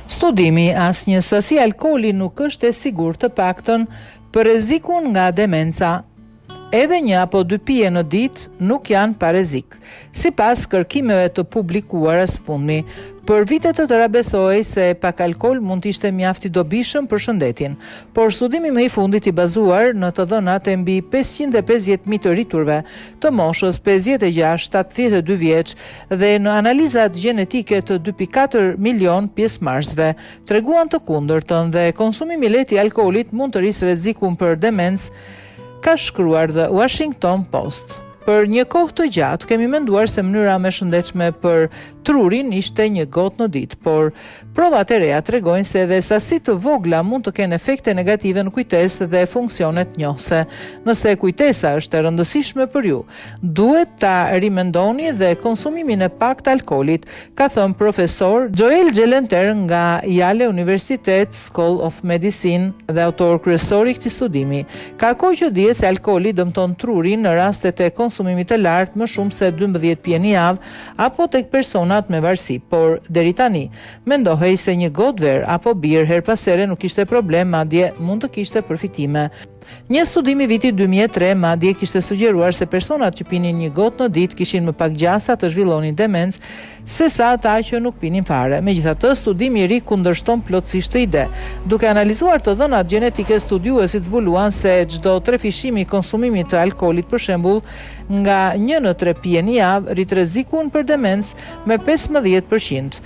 Studimi asnjë sasi alkooli nuk është e sigurt, të paktën për rrezikun nga demenca. Edhe 1 apo 2 pije në ditë nuk janë pa rrezik, sipas kërkimeve të publikuara së fundmi. Për vite të tëra besohej se pak alkool mund të ishte mjaft i dobishëm për shëndetin, por studimi më i fundit, i bazuar në të dhënat e mbi 550.000 të rriturve të moshës 56-72 vjeç dhe në analizat gjenetike të 2.4 milion pjesëmarrësve, treguan të kundërtën dhe konsumimi i lehtë i alkoolit mund të rrisë rrezikun për demencë, ka shkruar The Washington Post. Për një kohë të gjatë kemi menduar se mënyra më e shëndetshme për trurin ishte 1 gotë në ditë, por provat e reja tregojnë se edhe sasitë të vogla mund të kenë efekte negative në kujtesë dhe funksionet njohëse. Nëse kujtesa është e rëndësishme për ju, duhet ta rimendoni dhe konsumimin e pak të alkoolit, ka thënë profesor Joel Gelenter nga Yale Universitet School of Medicine dhe autor kryesor i këtij studimi. Ka kohë që dihet se alkooli dëmton trurin në rastet e konsumimit të lartë më shumë se 12 pije në javë apo tek personat me varësi, por deri tani mendohej se 1 gotë verë apo birë her pas here nuk ishte problem, madje mund të kishte përfitime. Një studim i vitit 2003 madje kishte sugjeruar se personat që pinin 1 gotë në ditë kishin më pak gjasa të zhvillonin demencë sesa ata që nuk pinin fare. Megjithatë, studimi i ri kundërshton plotësisht këtë ide. Duke analizuar të dhënat gjenetike, studiuesit zbuluan se çdo 3 fishimi i konsumimit të alkoolit, për shembull, nga 1 në 3 pije në javë, rrit rrezikun për demencë me 15%.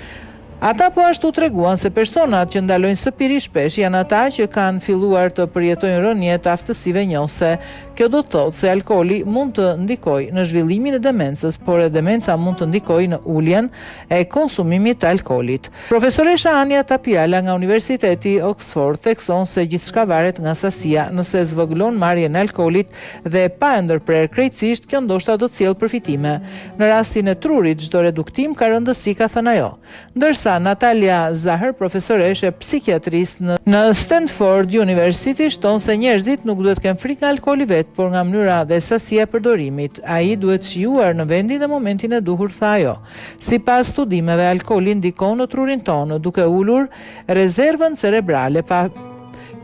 Ata po ashtu treguan se personat që ndalojnë së piri shpesh janë ata që kanë filluar të përjetojnë rënje të aftësive njohëse. Kjo do të thotë se alkooli mund të ndikojë në zhvillimin e demencës, por e demenca mund të ndikojë në uljen e konsumimit të alkoolit. Profesoresha Anja Tapiala nga Universiteti Oxford thekson se gjithçka varet nga sasia. Nëse zvogëlon marrjen e alkoolit dhe pa e ndërprer krejtësisht, kjo ndoshta do të sjellë përfitime. Në rastin e trurit, çdo reduktim ka rëndësi, ka thënë ajo. Ndërsa Natalia Zahër, profesoresh e psikiatrisë në Stanford University, shton se njerëzit nuk duhet kenë frikë nga alkooli vet, por nga mënyra dhe sasia e përdorimit. Ai duhet shijuar në vendin dhe momentin e duhur, tha ajo. Sipas studimeve, alkooli ndikon në trurin tonë, duke ulur rezervën cerebrale,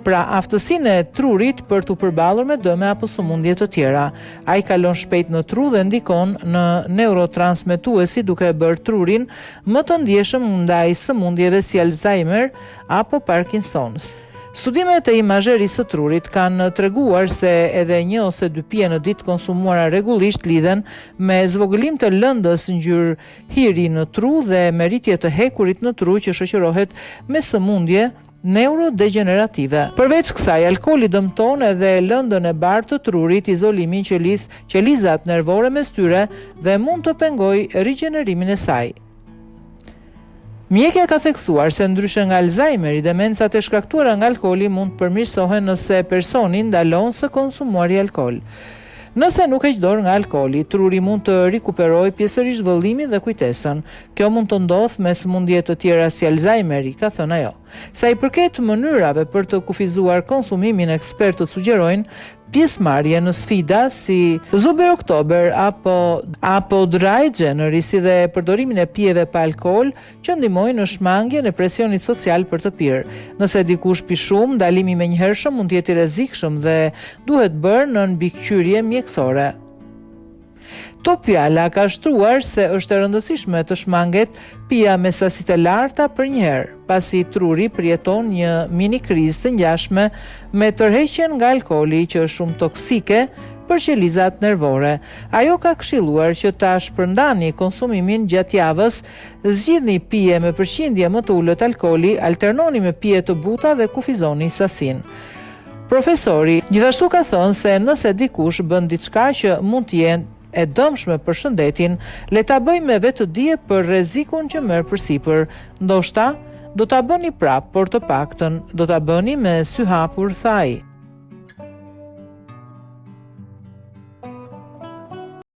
pra aftësinë e trurit për të përballur me dëme apo sëmundje të tjera. Ai kalon shpejt në tru dhe ndikon në neurotransmetuesi, duke bërë trurin më të ndjeshëm ndaj sëmundjeve si Alzheimer apo Parkinson's. Studimet e imazherisë së trurit kanë treguar se edhe 1 ose 2 pije në ditë konsumuara rregullisht lidhen me zvogëlim të lëndës ngjyrë hiri në tru dhe me rritje të hekurit në tru që shoqërohet me sëmundje neurodegenerative. Përveç kësaj, alkooli dëmton edhe lëndën e bardhë të trurit, izolimin qelizat nervore mes tyre dhe mund të pengojë rigjenerimin e saj. Mjekja ka theksuar se ndryshe nga Alzheimeri, demencat e shkaktuara nga alkooli mund të përmirësohen nëse personi ndalon së konsumuari alkool. Nëse nuk heq dorë nga alkooli, truri mund të rikuperojë pjesërisht vëllimin dhe kujtesën. Kjo mund të ndodhë me sëmundje të tjera si Alzheimeri, ka thënë ajo. Sa i përket mënyrave për të kufizuar konsumimin, ekspertët sugjerojnë pjesëmarrje në sfida si Zuber Oktober apo Dry January, si dhe përdorimin e pijeve pa alkool që ndihmojnë në shmangjen e presionit social për të pirë. Nëse dikush pi shumë, ndalimi menjëhershëm mund të jetë i rrezikshëm dhe duhet bërë në mbikëqyrje mjekësore. Topiala ka shtruar se është e rëndësishme të shmanget pija me sasi të larta për një herë, pasi truri përjeton një mini krizë të ngjashme me tërheqjen nga alkooli që është shumë toksike për qelizat nervore. Ajo ka këshilluar që ta shpërndani konsumimin gjatë javës, zgjidhni pije me përqindje më të ulët alkooli, alternoni me pije të buta dhe kufizoni sasinë. Profesori gjithashtu ka thënë se nëse dikush bën diçka që mund të jenë e dëmshme për shëndetin, le ta bëjmë me vetëdije për rrezikun që merr përsipër. Ndoshta do ta bëni prapë, por të paktën do ta bëni me sy hapur, tha ai.